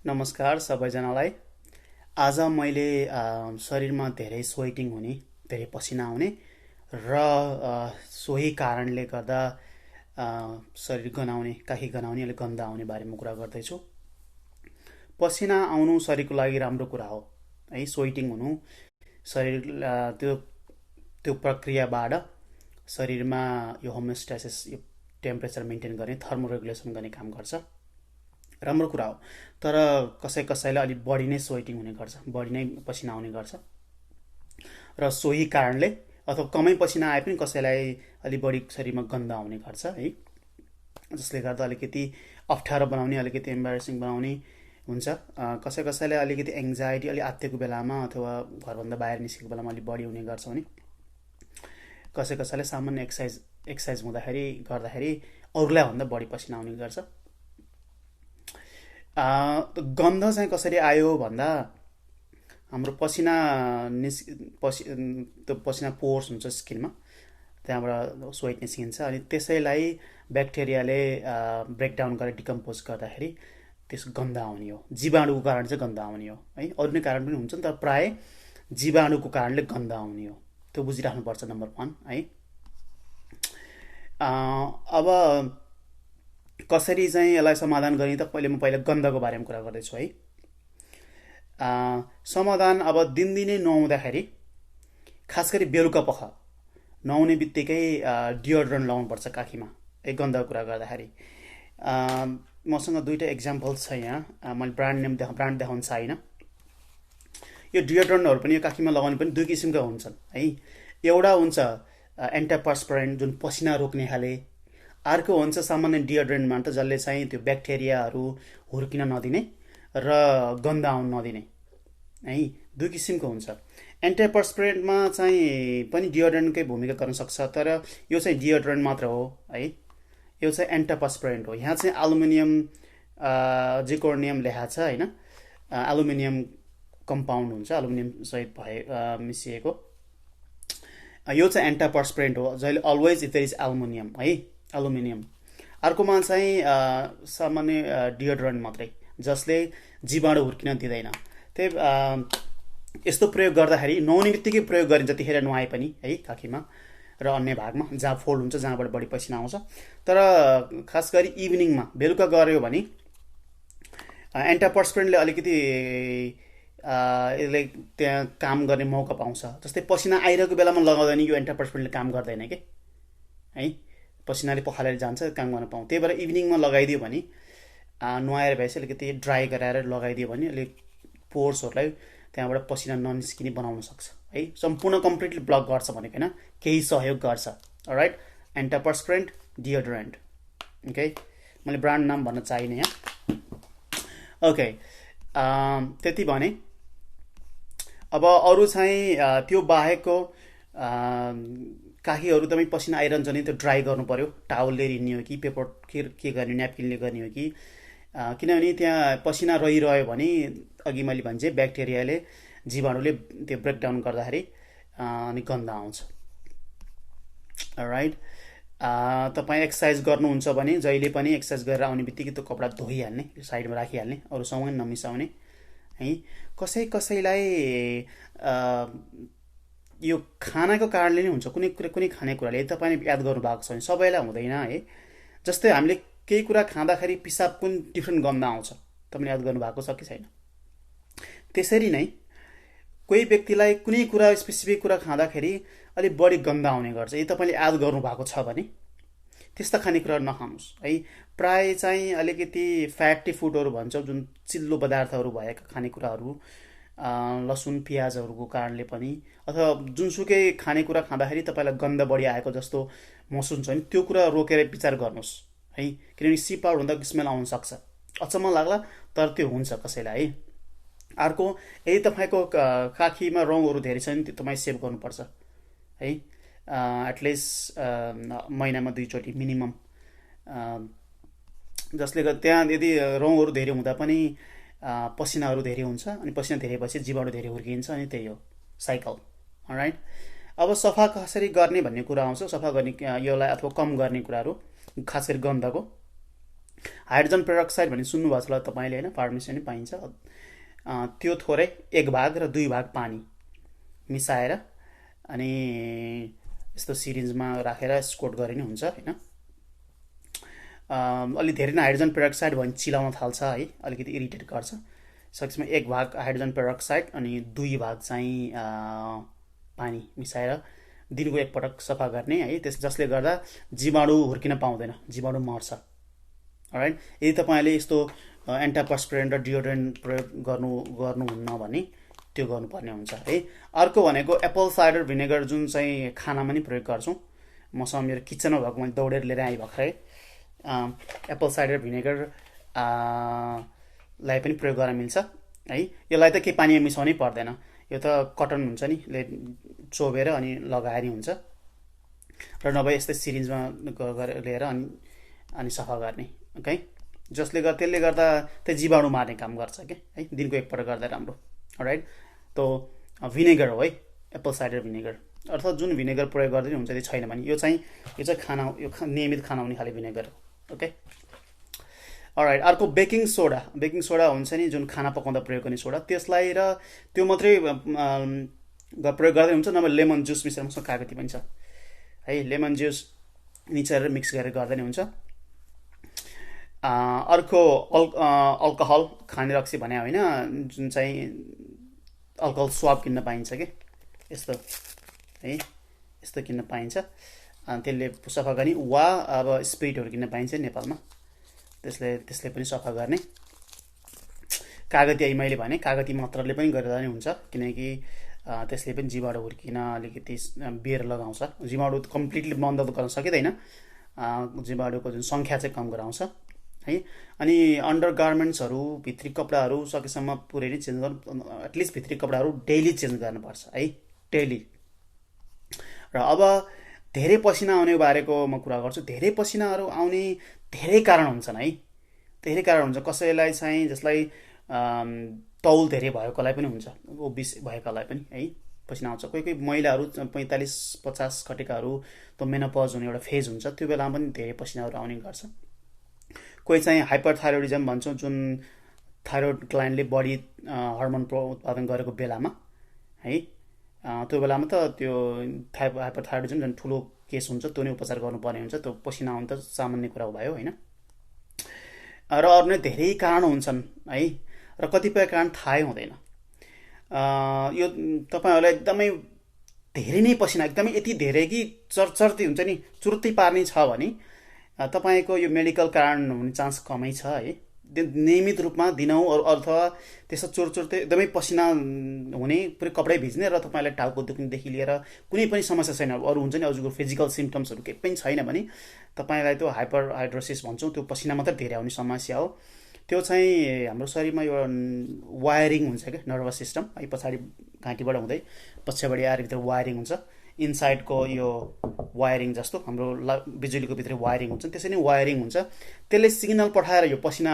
नमस्कार सबैजनालाई। आज मैले शरीरमा धेरै स्वेटिङ हुने, धेरै पसिना आउने र सोही कारणले गर्दा शरीर गनाउने, काखी गनाउने, अलिक गन्ध आउने बारेमा कुरा गर्दैछु। पसिना आउनु शरीरको लागि राम्रो कुरा हो है। स्वेटिङ हुनु शरीर त्यो त्यो प्रक्रियाबाट शरीरमा यो होमियोस्टासिस, यो टेम्परेचर मेन्टेन गर्ने, थर्मोरेगुलेसन गर्ने काम गर्छ। राम्रो कुरा हो। तर कसैलाई अलिक बढी नै स्वेटिङ हुने गर्छ, बढी नै पसिना आउने गर्छ र सोही कारणले अथवा कमै पसिना आए पनि कसैलाई अलिक बढी शरीरमा गन्ध आउने गर्छ है। जसले गर्दा अलिकति अप्ठ्यारो बनाउने, अलिकति एम्बारेसिङ बनाउने हुन्छ। कसैलाई अलिकति एङ्जाइटी, अलिक आत्तिएको बेलामा अथवा घरभन्दा बाहिर निस्केको बेलामा अलिक बढी हुने गर्छ भने कसैलाई सामान्य एक्सर्साइज गर्दाखेरि अरूलाई भन्दा बढी पसिना आउने गर्छ। गन्ध चाहिँ कसरी आयो भन्दा हाम्रो त्यो पसिना पोर्स हुन्छ स्किनमा, त्यहाँबाट स्वेट निस्किन्छ अनि त्यसैलाई ब्याक्टेरियाले ब्रेकडाउन गरेर डिकम्पोज गर्दाखेरि त्यसको गन्ध आउने हो। जीवाणुको कारण चाहिँ गन्ध आउने हो है। अरू नै कारण पनि हुन्छ नि, तर प्राय जीवाणुको कारणले गन्ध आउने हो। त्यो बुझिराख्नुपर्छ नम्बर 1 है। अब कसरी चाहिँ यसलाई समाधान गर्ने त पहिला गन्धको बारेमा कुरा गर्दैछु है। समाधान अब दिनदिनै नुहाउँदाखेरि, खास गरी बेलुका पख नुहाउने बित्तिकै डियोड्रेन्ट लाउनुपर्छ काखीमा है। गन्धको कुरा गर्दाखेरि मसँग 2टा एक्जाम्पल छ यहाँ। मैले ब्रान्ड देखाउन चाहिनँ। यो डियोड्रेन्टहरू पनि यो काखीमा लगाउने पनि 2 किसिमका हुन्छन् है। एउटा हुन्छ एन्टापर्सपिरेन्ट, जुन पसिना रोक्ने खाले। अर्को हुन्छ सामान्य डियोड्रेन्टमा जसले चाहिँ त्यो ब्याक्टेरियाहरू हुर्किन नदिने र गन्ध आउन नदिने है। 2 किसिमको हुन्छ। एन्टापर्सपिरेन्टमा चाहिँ पनि डियोड्रेन्टकै भूमिका गर्न सक्छ, तर यो चाहिँ डियोड्रेन्ट मात्र हो है। यो चाहिँ एन्टापर्सपिरेन्ट हो। यहाँ चाहिँ एल्युमिनियम जिर्कोनियम लेखा छ होइन। एल्युमिनियम कम्पाउन्ड हुन्छ, एल्युमिनियम सहित मिसिएको। यो चाहिँ एन्टापर्सपिरेन्ट हो, जहिले always if there is aluminium है, एल्युमिनियम। अर्कोमा चाहिँ सामान्य डियोड्रेन्ट मात्रै, जसले जीवाणु हुर्किन दिँदैन। त्यही यस्तो प्रयोग गर्दाखेरि नुहाउने बित्तिकै प्रयोग गरिन्छ, त्यतिखेर नुहाए पनि है, काखीमा र अन्य भागमा जहाँ फोल्ड हुन्छ, जहाँबाट बढी पसिना आउँछ। तर खास गरी इभिनिङमा बेलुका गऱ्यो भने एन्टापर्सपिरेन्टले अलिकति यसले त्यहाँ काम गर्ने मौका पाउँछ। जस्तै पसिना आइरहेको बेलामा लगाउँदा नि यो एन्टापर्सपिरेन्टले काम गर्दैन कि है, पसिनाले पखालेर जान्छ, काम गर्न पाउँ। त्यही भएर इभिनिङमा लगाइदियो भने, नुहाएर भएपछि अलिकति ड्राई गराएर लगाइदियो भने अलिक पोर्सहरूलाई त्यहाँबाट पसिना ननिस्किने बनाउन सक्छ है। सम्पूर्ण कम्प्लिटली ब्लक गर्छ भनेको होइन, केही सहयोग गर्छ। Alright, antiperspirant deodorant. ओके, मैले ब्रान्ड नाम भन्न चाहिने यहाँ। ओके, त्यति भने अब अरू चाहिँ त्यो बाहेकको काखीहरू तपाईँ पसिना आइरहन्छ भने त्यो ड्राई गर्नु पर्यो। टावलले रिन्ने हो कि पेपर के गर्ने, न्यापकिनले गर्ने हो कि, किनभने त्यहाँ पसिना रहिरह्यो भने अघि मैले भन्छ ब्याक्टेरियाले, जीवाणुले त्यो ब्रेकडाउन गर्दाखेरि अनि गन्ध आउँछ। राइट, तपाईँ एक्सर्साइज गर्नुहुन्छ भने जहिले पनि एक्सर्साइज गरेर आउने बित्तिकै त्यो कपडा धोइहाल्ने, साइडमा राखिहाल्ने, अरूसँग नमिसाउने है। कसैलाई यो खानाको कारणले नै हुन्छ। कुनै खानेकुराले तपाईँले याद गर्नु भएको छ भने, सबैलाई हुँदैन है। जस्तै हामीले केही कुरा खाँदाखेरि पिसाब पनि डिफ्रेन्ट गन्ध आउँछ, तपाईँले याद गर्नु भएको छ कि छैन? त्यसरी नै कोही व्यक्तिलाई कुनै कुरा, स्पेसिफिक कुरा खाँदाखेरि अलिक बढी गन्ध आउने गर्छ। यदि तपाईँले याद गर्नु भएको छ भने त्यस्ता खानेकुराहरू नखानुहोस् है। प्राय चाहिँ अलिकति फ्याटी फुडहरू भन्छौँ, जुन चिल्लो पदार्थहरू भएका खानेकुराहरू, लसुन प्याजहरूको कारणले पनि, अथवा जुनसुकै खानेकुरा खाँदाखेरि तपाईँलाई गन्ध बढी आएको जस्तो महसुस हुन्छ भने त्यो कुरा रोकेर विचार गर्नुहोस् है। किनभने सिप आउट हुँदा स्मेल आउन सक्छ। अचम्म लाग्ला, तर त्यो हुन्छ कसैलाई है। अर्को, यदि तपाईँको काखीमा रौँहरू धेरै छ भने त्यो तपाईँ सेभ गर्नुपर्छ है। एटलिस्ट महिनामा 2 चोटि मिनिमम, जसले गर्दा त्यहाँ यदि रौँहरू धेरै हुँदा पनि पसिनाहरू धेरै हुन्छ, अनि पसिना धेरै भएपछि जीवाणु धेरै हुर्किन्छ, अनि त्यही हो साइकल। राइट, अब सफा कसरी गर्ने भन्ने कुरा आउँछ। सफा गर्ने यसलाई अथवा कम गर्ने कुराहरू, खास गरी गन्धको हाइड्रोजन पेरोक्साइड भन्ने सुन्नुभएको छ होला तपाईँले होइन, फार्मेसीमा नि पाइन्छ। त्यो थोरै 1 भाग र 2 भाग पानी मिसाएर अनि यस्तो सिरिन्जमा राखेर स्कोट गरे नि हुन्छ होइन। अलि धेरै नै हाइड्रोजन पेरोक्साइड भयो भने चिलाउन थाल्छ है, अलिकति इरिटेट गर्छ। सकेसम्म 1 भाग हाइड्रोजन पेरोक्साइड अनि 2 भाग चाहिँ पानी मिसाएर दिनको एकपटक सफा गर्ने है, जसले गर्दा जीवाणु हुर्किन पाउँदैन, जीवाणु मर्छ। राइट, यदि तपाईँले यस्तो एन्टापर्सपिरेन्ट र डियोड्रेन्ट प्रयोग गर्नुहुन्न भने त्यो गर्नुपर्ने हुन्छ है। अर्को भनेको एप्पल साइडर भिनेगर, जुन चाहिँ खानामा नि प्रयोग गर्छौँ। मसँग मेरो किचनमा भएको, मैले दौडेर लिएर आएँ भर्खरै। एप्पल साइडर भिनेगर लाई पनि प्रयोग गर्न मिल्छ है। यसलाई त केही पानीमा मिसाउनै पर्दैन, यो त कटन हुन्छ नि, चोबेर अनि लगाएर हुन्छ, र नभए यस्तै सिरिन्जमा लिएर अनि सफा गर्ने ओके। त्यसले गर्दा त्यो जीवाणु मार्ने काम गर्छ क्या है, दिनको एकपल्ट गर्दा राम्रो। राइट, त्यो भिनेगर हो है, एप्पल साइडर भिनेगर, अर्थात् जुन भिनेगर प्रयोग गर्दै हुन्छ त्यो छैन भने यो चाहिँ नियमित खाना हुने खाले भिनेगर हो ओके। अलराइट, अर्को बेकिङ सोडा। बेकिङ सोडा हुन्छ नि जुन खाना पकाउँदा प्रयोग गर्ने सोडा, त्यसलाई र त्यो मात्रै प्रयोग गर्दै हुन्छ, नभए लेमन जुस मिसाएर मसँग कागती पनि छ है, लेमन जुस मिसाएर मिक्स गरेर गर्दा नि हुन्छ। अर्को अल्कोहल, खाने रक्सी भने होइन, जुन चाहिँ अल्कोहल स्वाब किन्न पाइन्छ कि यस्तो है, यस्तो किन्न पाइन्छ, त्यसले सफा गर्ने, वा अब स्पिरिटहरू किन्न पाइन्छ नेपालमा, त्यसले पनि सफा गर्ने। कागती मैले भने कागती मात्रले पनि गर्दा नि हुन्छ, किनकि त्यसले पनि जीवाणु हुर्किन अलिकति बेर लगाउँछ। जीवाणु कम्प्लिटली बन्द त गर्न सकिँदैन, जीवाणुको जुन सङ्ख्या चाहिँ कम गराउँछ है। अनि अन्डर गार्मेन्ट्सहरू, भित्री कपडाहरू सकेसम्म पुरै नै चेन्ज गर्नु, एटलिस्ट भित्री कपडाहरू डेली चेन्ज गर्नुपर्छ है, डेली। र अब धेरै पसिना आउने बारेको म कुरा गर्छु। धेरै पसिनाहरू आउने धेरै कारण हुन्छन् है, धेरै कारण हुन्छ। कसैलाई चाहिँ जसलाई तौल धेरै भएकोलाई पनि हुन्छ, ओबिस भएकालाई पनि है पसिना आउँछ। कोही कोही महिलाहरू 45-50 कटेकाहरू त मेनोपज हुने एउटा फेज हुन्छ, त्यो बेलामा पनि धेरै पसिनाहरू आउने गर्छ। कोही चाहिँ हाइपरथाइरोइडिजम भन्छौँ, जुन थाइरोइड ग्ल्यान्डले बढी हर्मोन उत्पादन गरेको बेलामा है, त्यो बेलामा त त्यो हाइपरथाइरोइडिजम जुन ठुलो केस हुन्छ, त्यो नै उपचार गर्नुपर्ने हुन्छ। त्यो पसिना आउनु त सामान्य कुरा भयो होइन। र अरू नै धेरै कारण हुन्छन् है, र कतिपय कारण थाहै हुँदैन। यो तपाईँहरूलाई एकदमै धेरै नै पसिना, एकदमै यति धेरै कि चर्चर्ती हुन्छ नि, चुरुत्तै पार्ने छ भने तपाईँको यो मेडिकल कारण हुने चान्स कमै छ है। नियमित रूपमा दिनौँ, अथवा त्यस्तो चुरचुर्ते एकदमै पसिना हुने, पुरै कपडै भिज्ने र तपाईँलाई टाउको दुख्नेदेखि लिएर कुनै पनि समस्या छैन, अरू हुन्छ नि अरूको फिजिकल सिम्टम्सहरू केही पनि छैन भने तपाईँलाई त्यो हाइपरहाइड्रोसिस भन्छौँ, त्यो पसिना मात्रै धेरै आउने समस्या हो। त्यो चाहिँ हाम्रो शरीरमा यो वायरिङ हुन्छ क्या, नर्भस सिस्टम है, पछाडि घाँटीबाट हुँदै पछाडि आएर भित्र वायरिङ हुन्छ, इनसाइडको यो वायरिङ जस्तो हाम्रो बिजुलीको भित्र वायरिङ हुन्छ, त्यसै नै वायरिङ हुन्छ। त्यसले सिग्नल पठाएर यो पसिना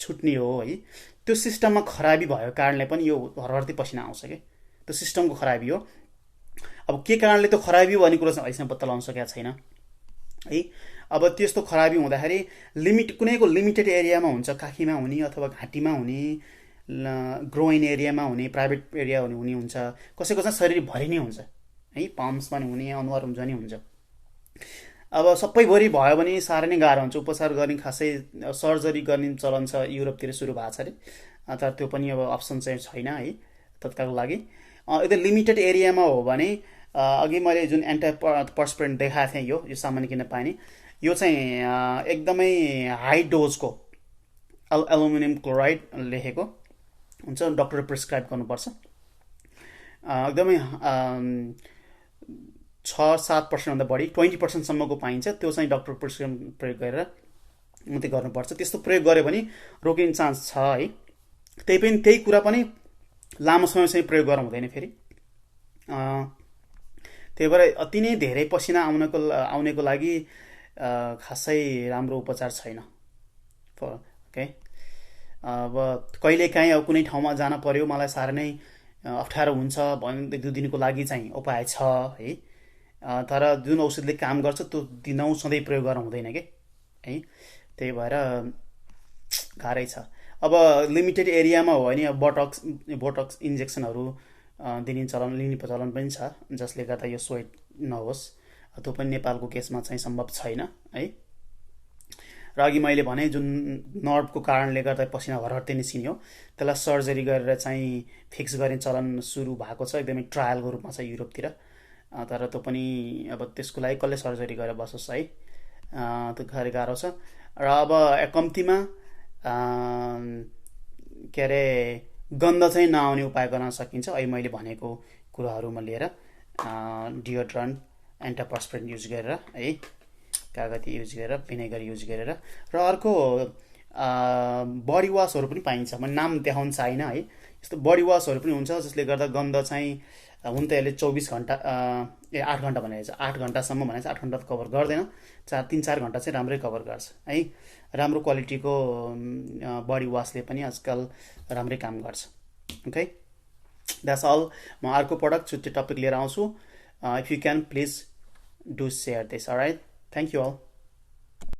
छुट्ने हो है। त्यो सिस्टममा खराबी भएको कारणले पनि यो हरहर्ती पसिना आउँछ कि, त्यो सिस्टमको खराबी हो। अब के कारणले त्यो खराबी हो भन्ने कुरो चाहिँ अहिलेसम्म पत्ता लगाउन सकेका छैन है। अब त्यस्तो खराबी हुँदाखेरि कुनैको लिमिटेड एरियामा हुन्छ, काखीमा हुने अथवा घाँटीमा हुने, ग्रोइन एरियामा हुने, प्राइभेट एरिया हुने हुन्छ, कसैको चाहिँ शरीरभरि नै हुन्छ है, पम्प्समा नि हुने, अनुहार हुन्छ नि हुन्छ। अब सबैभरि भयो भने साह्रै नै गाह्रो हुन्छ उपचार गर्ने, खासै सर्जरी गर्ने चलन छ, युरोपतिर सुरु भएको छ अरे, तर त्यो पनि अब अप्सन चाहिँ छैन है तत्कालको लागि। यदि लिमिटेड एरियामा हो भने अघि मैले जुन एन्टापर्सपिरेन्ट देखाएको थिएँ, यो सामान्य किन्न पाइने, यो चाहिँ एकदमै हाई डोजको एल्युमिनियम क्लोराइड लेखेको हुन्छ, डक्टरले प्रिस्क्राइब गर्नुपर्छ। एकदमै 6-7% बढी 20% पाइन्छ, त्यो चाहिँ डक्टर प्रिस्क्रिप्सन प्रयोग गरेर मात्रै गर्नुपर्छ। त्यस्तो प्रयोग गऱ्यो भने रोकिने चान्स छ है। त्यही कुरा पनि लामो समयसम्म प्रयोग गर्नु हुँदैन फेरि। त्यही भएर अति नै धेरै पसिना आउनेको लागि खासै राम्रो उपचार छैन ओके। अब कहिलेकाहीँ अब कुनै ठाउँमा जान पर्यो, मलाई साह्रै नै अप्ठ्यारो हुन्छ भने 1-2 दिनको लागि चाहिँ उपाय छ है, तर जुन औषधले काम गर्छ त्यो दिनौँ सधैँ प्रयोग गर्नु हुँदैन कि है। त्यही भएर गाह्रै छ। अब लिमिटेड एरियामा हो भने अब बोटक्स इन्जेक्सनहरू दिने चलन पनि छ, जसले गर्दा यो स्वेट नहोस्। त्यो पनि नेपालको केसमा चाहिँ सम्भव छैन है। र अघि मैले भने जुन नर्भको कारणले गर्दा पसिना हरहर्ते निस्किने हो, त्यसलाई सर्जरी गरेर चाहिँ फिक्स गर्ने चलन सुरु भएको छ, एकदमै ट्रायलको रूपमा छ युरोपतिर। तर त्यो पनि अब त्यसको लागि कसले सर्जरी गरेर बसोस् है, त्यो गाह्रो छ। र अब कम्तीमा के अरे गन्ध चाहिँ नआउने उपाय गर्न सकिन्छ, अहिले मैले भनेको कुराहरूमा लिएर डियोड्रेन्ट, एन्टापर्सपिरेन्ट युज गरेर है, कागती युज गरेर, भिनेगर युज गरेर। र अर्को बडी वासहरू पनि पाइन्छ, म नाम देखाउन चाहिन है। यस्तो बडी वासहरू पनि हुन्छ जसले गर्दा गन्ध चाहिँ हुन त यसले 24 घन्टा 8 घन्टा भनेको छ, 8 घन्टासम्म भनेको छ, 8 घन्टा त कभर गर्दैन, 3-4 घन्टा चाहिँ राम्रै कभर गर्छ है। राम्रो क्वालिटीको बडी वासले पनि आजकल राम्रै काम गर्छ। Okay, that's all. म अर्को प्रडक्ट छुट्टै टपिक लिएर आउँछु। If you can please do share this, alright, thank you all.